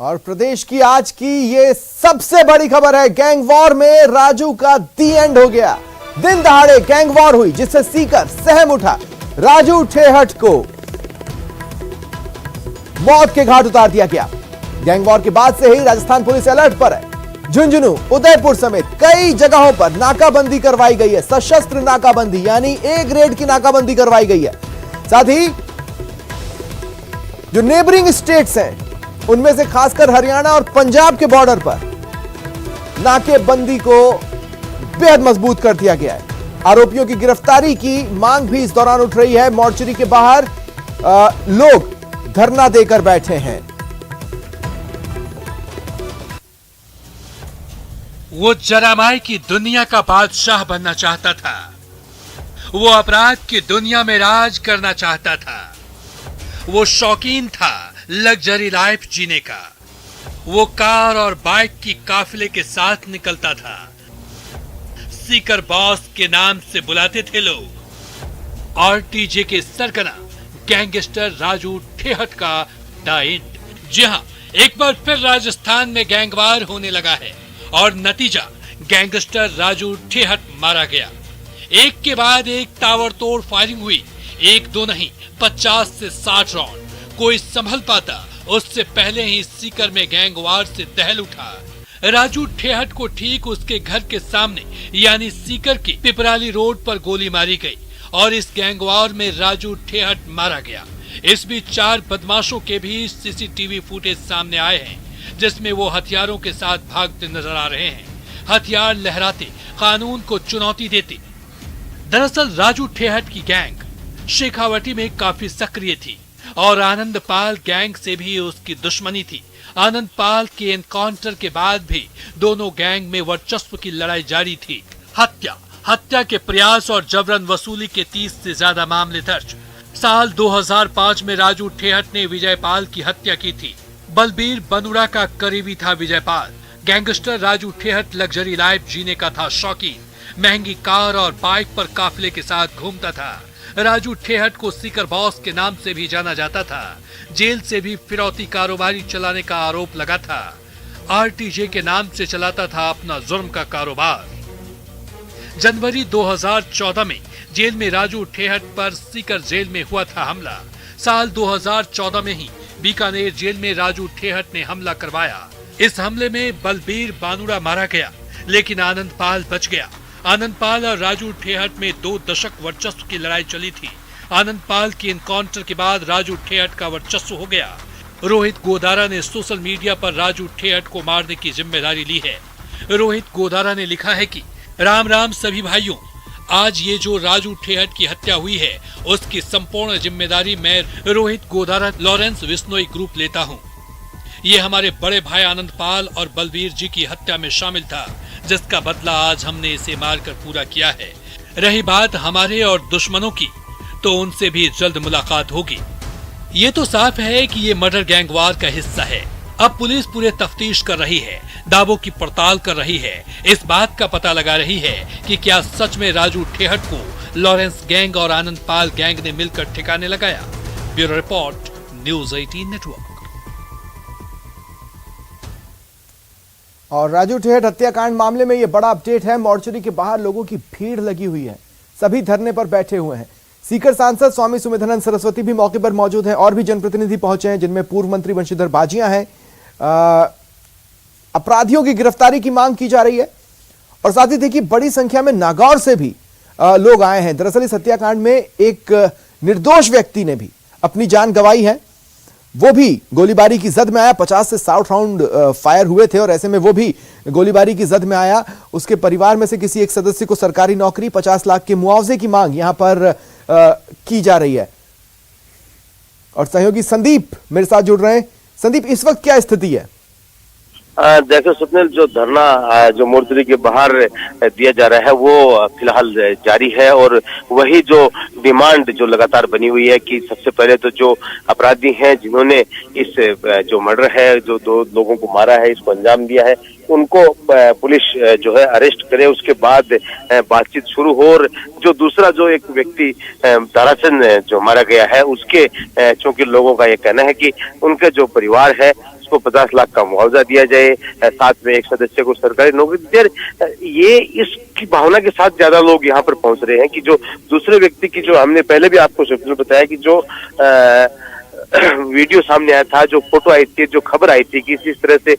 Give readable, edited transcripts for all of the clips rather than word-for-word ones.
और प्रदेश की आज की ये सबसे बड़ी खबर है, गैंग वॉर में राजू का दी एंड हो गया। दिन दहाड़े गैंग वॉर हुई जिससे सीकर सहम उठा। राजू ठेहट को मौत के घाट उतार दिया गया। गैंग वॉर के बाद से ही राजस्थान पुलिस अलर्ट पर है। झुंझुनू, उदयपुर समेत कई जगहों पर नाकाबंदी करवाई गई है। सशस्त्र नाकाबंदी यानी ए ग्रेड की नाकाबंदी करवाई गई है। साथ ही जो नेबरिंग स्टेट्स हैं उनमें से खासकर हरियाणा और पंजाब के बॉर्डर पर नाकेबंदी को बेहद मजबूत कर दिया गया है। आरोपियों की गिरफ्तारी की मांग भी इस दौरान उठ रही है। मोर्चरी के बाहर लोग धरना देकर बैठे हैं। वो जरामाई की दुनिया का बादशाह बनना चाहता था। वो अपराध की दुनिया में राज करना चाहता था। वो शौकीन था लग्जरी लाइफ जीने का। वो कार और बाइक की काफिले के साथ निकलता था। सीकर बॉस के नाम से बुलाते थे लोग। आरटीजे के सरगना गैंगस्टर राजू ठेहट का द एंड। जी हां, एक बार फिर राजस्थान में गैंगवार होने लगा है और नतीजा गैंगस्टर राजू ठेहट मारा गया। एक के बाद एक ताबड़तोड़ फायरिंग हुई। एक दो नहीं, 50 से 60 राउंड। कोई संभल पाता उससे पहले ही सीकर में गैंगवार से दहल उठा। राजू ठेहट को ठीक उसके घर के सामने यानी सीकर की पिपराली रोड पर गोली मारी गई और इस गैंगवार में राजू ठेहट मारा गया। इस बीच 4 बदमाशों के भी सीसीटीवी फुटेज सामने आए हैं जिसमें वो हथियारों के साथ भागते नजर आ रहे हैं, हथियार लहराते, कानून को चुनौती देते। दरअसल राजू ठेहट की गैंग शेखावटी में काफी सक्रिय थी और आनंदपाल गैंग से भी उसकी दुश्मनी थी। आनंदपाल के एनकाउंटर के बाद भी दोनों गैंग में वर्चस्व की लड़ाई जारी थी। हत्या के प्रयास और जबरन वसूली के 30 से ज्यादा मामले दर्ज। साल 2005 में राजू ठेहट ने विजयपाल की हत्या की थी। बलबीर बनुड़ा का करीबी था Vijaypal. Gangster Raju Thehat luxury life जीने का था शौकीन। महंगी कार और बाइक पर काफिले के साथ घूमता था। राजू ठेहट को सीकर बॉस के नाम से भी जाना जाता था। जेल से भी फिरौती कारोबारी चलाने का आरोप लगा था। आरटीजे के नाम से चलाता था अपना जुर्म का कारोबार। जनवरी 2014 में जेल में राजू ठेहट पर सीकर जेल में हुआ था हमला। साल 2014 में ही बीकानेर जेल में राजू ठेहट ने हमला करवाया। इस हमले में बलबीर बानुड़ा मारा गया लेकिन आनंदपाल बच गया। आनंदपाल और राजू ठेहट में 2 दशक वर्चस्व की लड़ाई चली थी। आनंदपाल के एनकाउंटर के बाद राजू ठेहट का वर्चस्व हो गया। रोहित गोदारा ने सोशल मीडिया पर राजू ठेहट को मारने की जिम्मेदारी ली है। रोहित गोदारा ने लिखा है कि राम राम सभी भाइयों, आज ये जो राजू ठेहट की हत्या हुई है उसकी संपूर्ण जिम्मेदारी मैं रोहित गोदारा लॉरेंस विश्नोई ग्रुप लेता हूँ। ये हमारे बड़े भाई आनंदपाल और बलबीर जी की हत्या में शामिल था जिसका बदला आज हमने इसे मारकर पूरा किया है। रही बात हमारे और दुश्मनों की तो उनसे भी जल्द मुलाकात होगी। ये तो साफ है कि ये मर्डर गैंगवार का हिस्सा है। अब पुलिस पूरे तफ्तीश कर रही है, दावों की पड़ताल कर रही है, इस बात का पता लगा रही है कि क्या सच में राजू ठेहट को लॉरेंस गैंग और आनंदपाल गैंग ने मिलकर ठिकाने लगाया। Bureau report, news 18 network. और राजू ठेहट हत्याकांड मामले में यह बड़ा अपडेट है। मोर्चरी के बाहर लोगों की भीड़ लगी हुई है, सभी धरने पर बैठे हुए हैं। सीकर सांसद स्वामी सुमेधानंद सरस्वती भी मौके पर मौजूद हैं और भी जनप्रतिनिधि पहुंचे हैं जिनमें पूर्व मंत्री वंशीधर बाजियां हैं। अपराधियों की गिरफ्तारी की मांग की जा रही है और साथ ही देखिए बड़ी संख्या में नागौर से भी लोग आए हैं। दरअसल इस हत्याकांड में एक निर्दोष व्यक्ति ने भी अपनी जान गंवाई है। वो भी गोलीबारी की जद में आया। 50 से 60 राउंड फायर हुए थे और ऐसे में वो भी गोलीबारी की जद में आया। उसके परिवार में से किसी एक सदस्य को सरकारी नौकरी, 50 लाख के मुआवजे की मांग यहां पर की जा रही है। और सहयोगी संदीप मेरे साथ जुड़ रहे हैं। संदीप, इस वक्त क्या स्थिति है? देखो स्वप्निल, जो धरना जो मोर्चरी के बाहर दिया जा रहा है वो फिलहाल जारी है और वही जो डिमांड जो लगातार बनी हुई है कि सबसे पहले तो जो अपराधी हैं जिन्होंने इस जो मर्डर है, जो 2 लोगों को मारा है, इसको अंजाम दिया है, उनको पुलिस जो है अरेस्ट करे। उसके बाद बातचीत शुरू हो और जो दूसरा जो एक व्यक्ति ताराचंद जो मारा गया है उसके चूंकि लोगों का ये कहना है कि उनके जो परिवार है उसको 50 लाख का मुआवजा दिया जाए, साथ में एक सदस्य को सरकारी नौकरी दी जाए। ये इसकी भावना के साथ ज्यादा लोग यहाँ पर पहुंच रहे हैं कि जो दूसरे व्यक्ति की, जो हमने पहले भी आपको बताया कि जो वीडियो सामने आया था, जो फोटो आई थी, जो खबर आई थी कि इस तरह से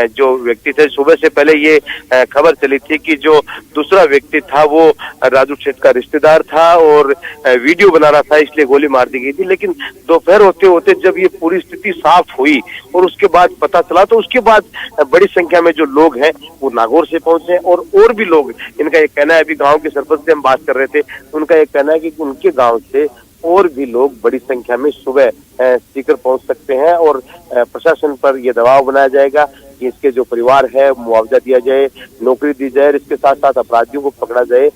जो व्यक्ति थे, सुबह से पहले ये खबर चली थी कि जो दूसरा व्यक्ति था वो राजू सेठ का रिश्तेदार था और वीडियो बना रहा था, इसलिए गोली मार दी गई थी। लेकिन दोपहर होते होते जब ये पूरी स्थिति साफ हुई और उसके बाद पता चला, तो उसके बाद बड़ी संख्या में जो लोग हैं वो नागौर से पहुंचे और भी लोग, इनका एक कहना है, अभी गाँव के सरपंच से हम बात कर रहे थे, उनका एक कहना है कि उनके गाँव से और भी लोग बड़ी संख्या में सुबह सीकर पहुंच सकते हैं और प्रशासन पर यह दबाव बनाया जाएगा कि इसके जो परिवार है मुआवजा दिया जाए, नौकरी दी जाए, इसके साथ साथ अपराधियों को पकड़ा जाए।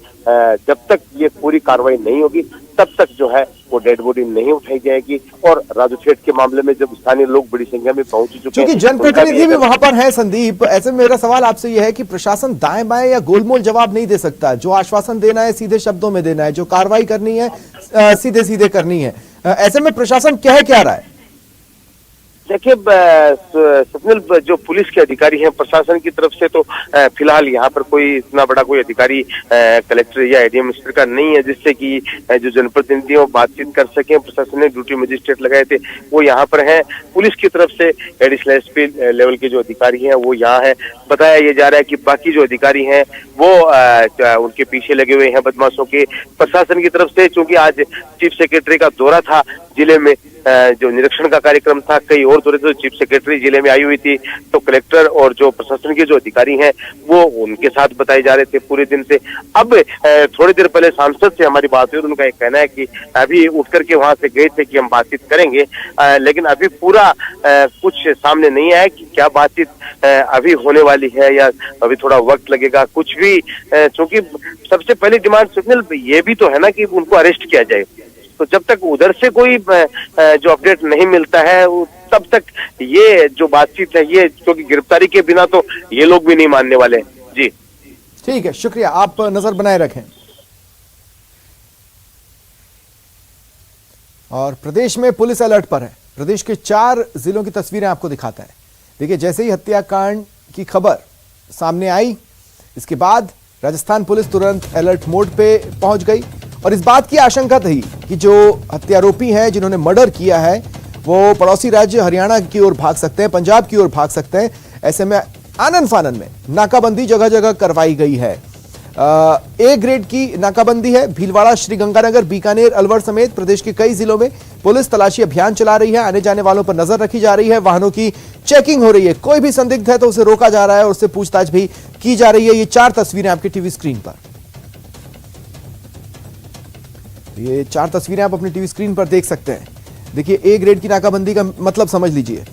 जब तक ये पूरी कार्रवाई नहीं होगी तब तक जो है वो डेड बॉडी नहीं उठाई जाएगी। और राजू सेठ के मामले में जब स्थानीय लोग बड़ी संख्या में पहुंच चुके हैं, क्योंकि जनप्रतिनिधि भी वहां पर है संदीप, ऐसे में मेरा सवाल आपसे यह है कि प्रशासन दाएं बाएं या गोलमोल जवाब नहीं दे सकता। जो आश्वासन देना है सीधे शब्दों में देना है, जो कार्रवाई करनी है सीधे सीधे करनी है। ऐसे में प्रशासन कह क्या रहा है? देखिए स्वप्निल, जो पुलिस के अधिकारी हैं, प्रशासन की तरफ से तो फिलहाल यहाँ पर कोई इतना बड़ा कोई अधिकारी कलेक्टर या एडीएम स्तर का नहीं है जिससे कि जो जनप्रतिनिधि हो बातचीत कर सकें। प्रशासन ने ड्यूटी मजिस्ट्रेट लगाए थे, वो यहाँ पर हैं। पुलिस की तरफ से एडिशनल एसपी लेवल के जो अधिकारी हैं वो यहाँ है। बताया ये जा रहा है कि बाकी जो अधिकारी हैं वो उनके पीछे लगे हुए हैं बदमाशों के। प्रशासन की तरफ से चूंकि आज चीफ सेक्रेटरी का दौरा था जिले में, जो निरीक्षण का कार्यक्रम था, कई और दौरे थे, चीफ सेक्रेटरी जिले में आई हुई थी, तो कलेक्टर और जो प्रशासन के जो अधिकारी हैं वो उनके साथ बताए जा रहे थे पूरे दिन से। अब थोड़ी देर पहले सांसद से हमारी बात हुई, उनका एक कहना है कि अभी उठ करके वहां से गए थे कि हम बातचीत करेंगे, लेकिन अभी पूरा कुछ सामने नहीं आया कि क्या बातचीत अभी होने वाली है या अभी थोड़ा वक्त लगेगा कुछ भी। क्योंकि सबसे पहली डिमांड सुनील ये भी तो है ना कि उनको अरेस्ट किया जाए, तो जब तक उधर से कोई जो अपडेट नहीं मिलता है तब तक ये जो बातचीत है, ये क्योंकि गिरफ्तारी के बिना तो ये लोग भी नहीं मानने वाले। जी ठीक है, शुक्रिया, आप नजर बनाए रखें। और प्रदेश में पुलिस अलर्ट पर है। प्रदेश के 4 जिलों की तस्वीरें आपको दिखाता है। देखिए, जैसे ही हत्याकांड की खबर सामने आई, इसके बाद राजस्थान पुलिस तुरंत अलर्ट मोड पे पहुंच गई और इस बात की आशंका थी कि जो हत्यारोपी हैं, जिन्होंने मर्डर किया है, वो पड़ोसी राज्य हरियाणा की ओर भाग सकते हैं, पंजाब की ओर भाग सकते हैं। ऐसे में आनन फानन में नाकाबंदी जगह जगह करवाई गई है। ए ग्रेड की नाकाबंदी है। भीलवाड़ा, श्रीगंगानगर, बीकानेर, अलवर समेत प्रदेश के कई जिलों में पुलिस तलाशी अभियान चला रही है। आने जाने वालों पर नजर रखी जा रही है, वाहनों की चेकिंग हो रही है। कोई भी संदिग्ध है तो उसे रोका जा रहा है और उससे पूछताछ भी की जा रही है। ये 4 तस्वीरें आपके टीवी स्क्रीन पर, ये 4 तस्वीरें आप अपनी टीवी स्क्रीन पर देख सकते हैं। देखिए, ए ग्रेड की नाकाबंदी का मतलब समझ लीजिए,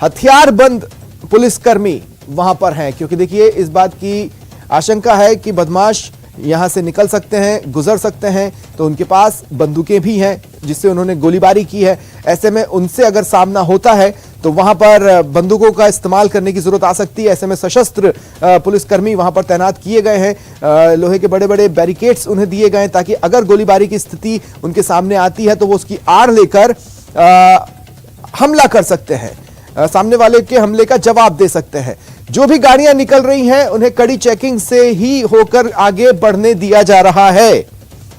हथियारबंद पुलिसकर्मी वहां पर हैं, क्योंकि देखिए इस बात की आशंका है कि बदमाश यहां से निकल सकते हैं, गुजर सकते हैं, तो उनके पास बंदूकें भी हैं जिससे उन्होंने गोलीबारी की है। ऐसे में उनसे अगर सामना होता है तो वहां पर बंदूकों का इस्तेमाल करने की जरूरत आ सकती है। ऐसे में सशस्त्र पुलिसकर्मी वहां पर तैनात किए गए हैं। लोहे के बड़े बड़े बैरिकेड्स उन्हें दिए गए हैं ताकि अगर गोलीबारी की स्थिति उनके सामने आती है तो वो उसकी आड़ लेकर हमला कर सकते हैं, सामने वाले के हमले का जवाब दे सकते हैं। जो भी गाड़ियां निकल रही हैं उन्हें कड़ी चेकिंग से ही होकर आगे बढ़ने दिया जा रहा है।